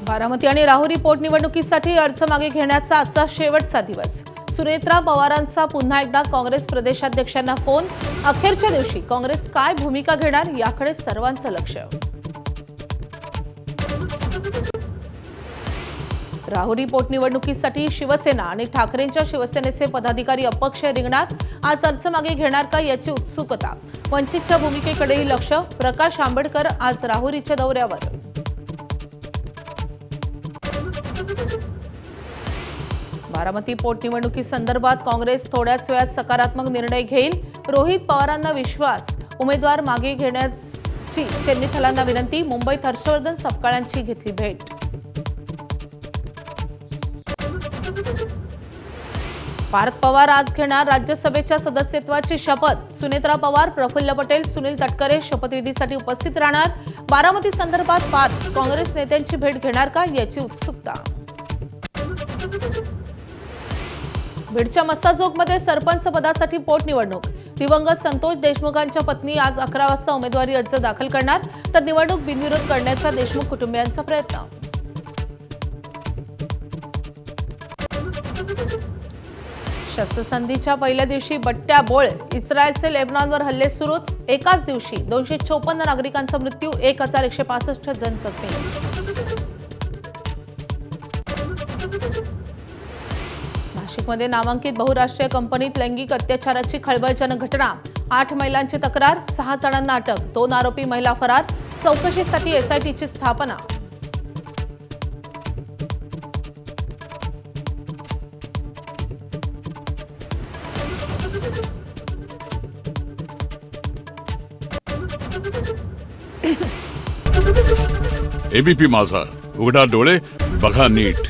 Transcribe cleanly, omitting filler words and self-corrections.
बारामती आणि राहुरी पोटनिवडणुकीसाठी अर्ज मागे घेण्याचा आजचा शेवटचा दिवस। सुनेत्रा पवारांचा पुन्हा एकदा काँग्रेस प्रदेशाध्यक्षांना फोन। अखेरच्या दिवशी काँग्रेस काय भूमिका घेणार याकडे सर्वांचं लक्ष। राहुरी पोटनिवडणुकीसाठी शिवसेना आणि ठाकरेंच्या शिवसेनेचे पदाधिकारी अपक्ष रिंगणात। आज अर्ज मागे घेणार का याची उत्सुकता। वंचितच्या भूमिकेकडेही लक्ष। प्रकाश आंबेडकर आज राहुरीच्या दौऱ्यावर। बारामती पोटनिवडणुकीसंदर्भात काँग्रेस थोड्याच वेळात सकारात्मक निर्णय घेईल। रोहित पवारांना विश्वास। उमेदवार मागे घेण्याची चेन्नीथलांना विनंती। मुंबईत हर्षवर्धन सपकाळांची घेतली भेट। पार्थ पवार आज घेणार राज्यसभेच्या सदस्यत्वाची शपथ। सुनेत्रा पवार, प्रफुल्ल पटेल, सुनील तटकरे शपथविधीसाठी उपस्थित राहणार। बारामती संदर्भात पार्थ काँग्रेस नेत्यांची भेट घेणार का याची उत्सुकता। बीडच्या मस्साजोगमध्ये सरपंच पदासाठी पोटनिवडणूक। दिवंगत संतोष देशमुखांच्या पत्नी आज 11 वाजता उमेदवारी अर्ज दाखल करणार, तर निवडणूक बिनविरोध करण्याचा देशमुख कुटुंबियांचा प्रयत्न। शस्त्रसंधीच्या पहिल्या दिवशी बट्ट्याबोळ। इस्रायलचे लेबनॉनवर हल्ले सुरूच। एकाच दिवशी 256 नागरिकांचा मृत्यू, 1165 जण जखमी। नाशिकमध्ये नामांकित बहुराष्ट्रीय कंपनीत लैंगिक अत्याचाराची खळबळजनक घटना। 8 महिलांची तक्रार, 6 जणांना अटक, 2 आरोपी महिला फरार। चौकशीसाठी एसआयटीची स्थापना। एबीपी माझा, उघडा डोळे बघा नीट।